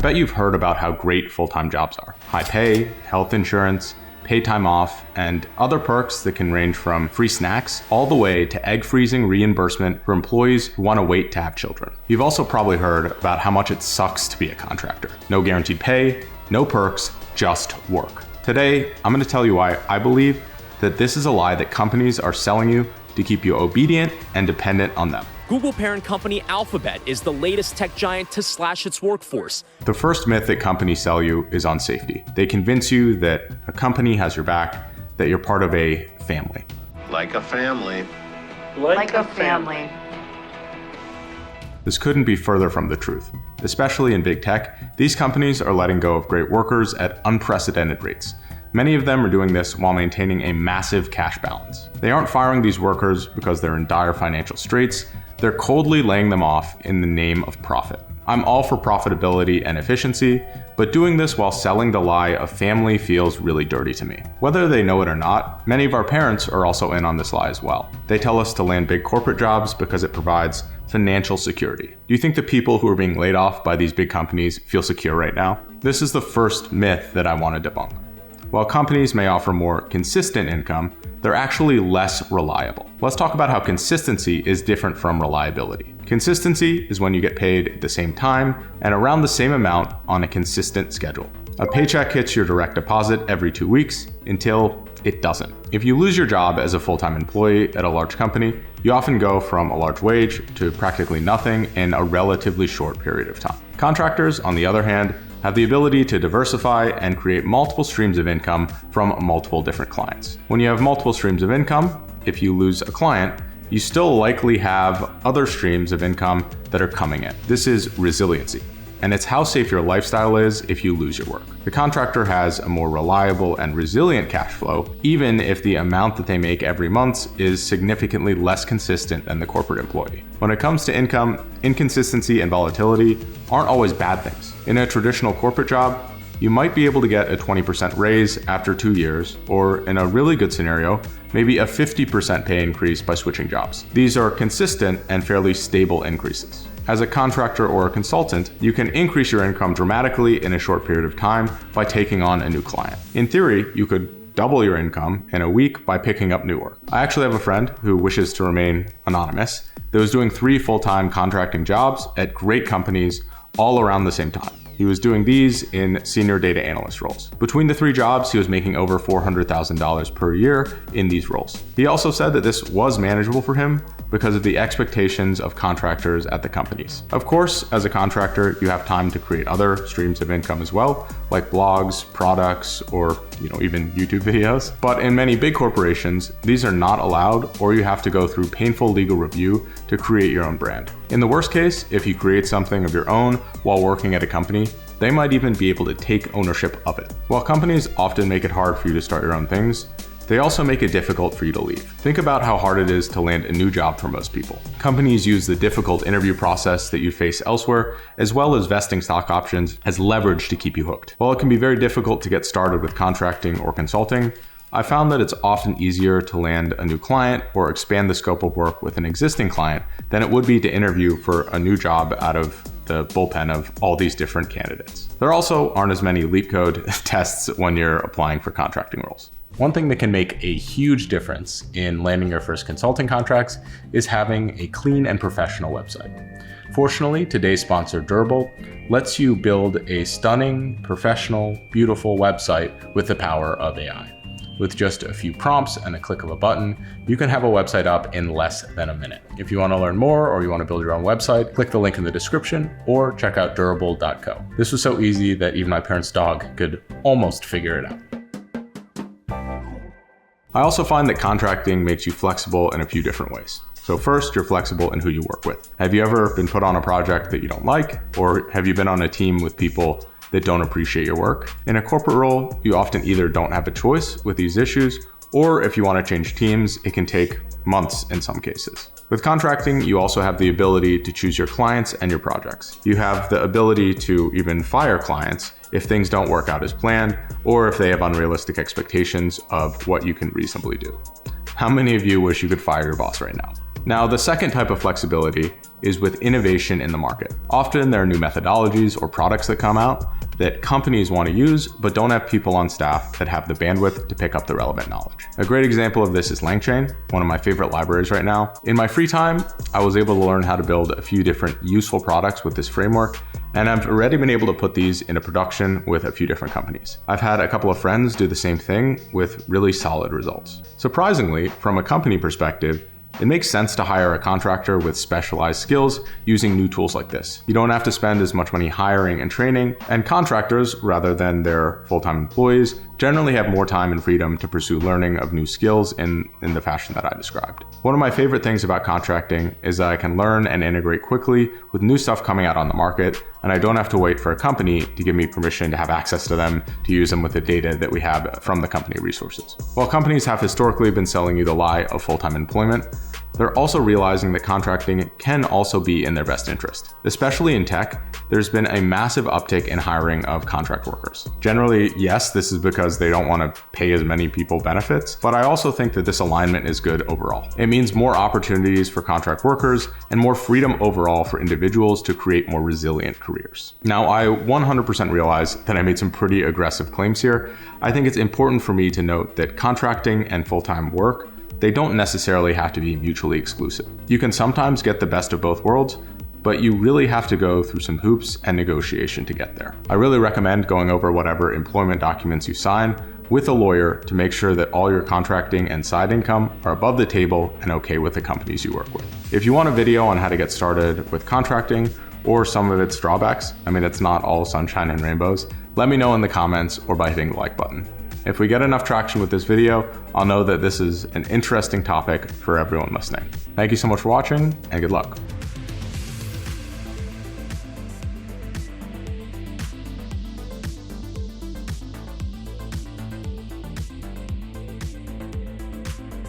bet you've heard about how great full-time jobs are. High pay, health insurance, paid time off, and other perks that can range from free snacks all the way to egg freezing reimbursement for employees who want to wait to have children. You've also probably heard about how much it sucks to be a contractor. No guaranteed pay, no perks, just work. Today, I'm going to tell you why I believe that this is a lie that companies are selling you to keep you obedient and dependent on them. Google parent company Alphabet is the latest tech giant to slash its workforce. The first myth that companies sell you is on safety. They convince you that a company has your back, that you're part of a family. Like a family. Like a family. This couldn't be further from the truth. Especially in big tech, these companies are letting go of great workers at unprecedented rates. Many of them are doing this while maintaining a massive cash balance. They aren't firing these workers because they're in dire financial straits. They're coldly laying them off in the name of profit. I'm all for profitability and efficiency, but doing this while selling the lie of family feels really dirty to me. Whether they know it or not, many of our parents are also in on this lie as well. They tell us to land big corporate jobs because it provides financial security. Do you think the people who are being laid off by these big companies feel secure right now? This is the first myth that I want to debunk. While companies may offer more consistent income, they're actually less reliable. Let's talk about how consistency is different from reliability. Consistency is when you get paid at the same time and around the same amount on a consistent schedule. A paycheck hits your direct deposit every 2 weeks until it doesn't. If you lose your job as a full-time employee at a large company, you often go from a large wage to practically nothing in a relatively short period of time. Contractors, on the other hand, have the ability to diversify and create multiple streams of income from multiple different clients. When you have multiple streams of income, if you lose a client, you still likely have other streams of income that are coming in. This is resiliency, and it's how safe your lifestyle is if you lose your work. The contractor has a more reliable and resilient cash flow, even if the amount that they make every month is significantly less consistent than the corporate employee. When it comes to income, inconsistency and volatility aren't always bad things. In a traditional corporate job, you might be able to get a 20% raise after 2 years, or in a really good scenario, maybe a 50% pay increase by switching jobs. These are consistent and fairly stable increases. As a contractor or a consultant, you can increase your income dramatically in a short period of time by taking on a new client. In theory, you could double your income in a week by picking up new work. I actually have a friend who wishes to remain anonymous that was doing 3 full-time contracting jobs at great companies all around the same time. He was doing these in senior data analyst roles. Between the 3 jobs, he was making over $400,000 per year in these roles. He also said that this was manageable for him because of the expectations of contractors at the companies. Of course, as a contractor, you have time to create other streams of income as well, like blogs, products, or even YouTube videos. But in many big corporations, these are not allowed, or you have to go through painful legal review to create your own brand. In the worst case, if you create something of your own while working at a company, they might even be able to take ownership of it. While companies often make it hard for you to start your own things, they also make it difficult for you to leave. Think about how hard it is to land a new job for most people. Companies use the difficult interview process that you face elsewhere, as well as vesting stock options, as leverage to keep you hooked. While it can be very difficult to get started with contracting or consulting, I found that it's often easier to land a new client or expand the scope of work with an existing client than it would be to interview for a new job out of the bullpen of all these different candidates. There also aren't as many leap code tests when you're applying for contracting roles. One thing that can make a huge difference in landing your first consulting contracts is having a clean and professional website. Fortunately, today's sponsor, Durable, lets you build a stunning, professional, beautiful website with the power of AI. With just a few prompts and a click of a button, you can have a website up in less than a minute. If you want to learn more or you want to build your own website, click the link in the description or check out durable.co. This was so easy that even my parents' dog could almost figure it out. I also find that contracting makes you flexible in a few different ways. So first, you're flexible in who you work with. Have you ever been put on a project that you don't like? Or have you been on a team with people that don't appreciate your work? In a corporate role, you often either don't have a choice with these issues, or if you want to change teams, it can take months in some cases. With contracting, you also have the ability to choose your clients and your projects. You have the ability to even fire clients if things don't work out as planned, or if they have unrealistic expectations of what you can reasonably do. How many of you wish you could fire your boss right now? Now, the second type of flexibility is with innovation in the market. Often there are new methodologies or products that come out that companies want to use, but don't have people on staff that have the bandwidth to pick up the relevant knowledge. A great example of this is LangChain, one of my favorite libraries right now. In my free time, I was able to learn how to build a few different useful products with this framework, and I've already been able to put these into production with a few different companies. I've had a couple of friends do the same thing with really solid results. Surprisingly, from a company perspective, it makes sense to hire a contractor with specialized skills using new tools like this. You don't have to spend as much money hiring and training, and contractors, rather than their full-time employees, generally have more time and freedom to pursue learning of new skills in the fashion that I described. One of my favorite things about contracting is that I can learn and integrate quickly with new stuff coming out on the market, and I don't have to wait for a company to give me permission to have access to them to use them with the data that we have from the company resources. While companies have historically been selling you the lie of full-time employment, they're also realizing that contracting can also be in their best interest. Especially in tech, there's been a massive uptick in hiring of contract workers. Generally, yes, this is because they don't want to pay as many people benefits, but I also think that this alignment is good overall. It means more opportunities for contract workers and more freedom overall for individuals to create more resilient careers. Now, I 100% realize that I made some pretty aggressive claims here. I think it's important for me to note that contracting and full-time work, they don't necessarily have to be mutually exclusive. You can sometimes get the best of both worlds, but you really have to go through some hoops and negotiation to get there. I really recommend going over whatever employment documents you sign with a lawyer to make sure that all your contracting and side income are above the table and okay with the companies you work with. If you want a video on how to get started with contracting or some of its drawbacks, I mean, it's not all sunshine and rainbows, let me know in the comments or by hitting the like button. If we get enough traction with this video, I'll know that this is an interesting topic for everyone listening. Thank you so much for watching, and good luck.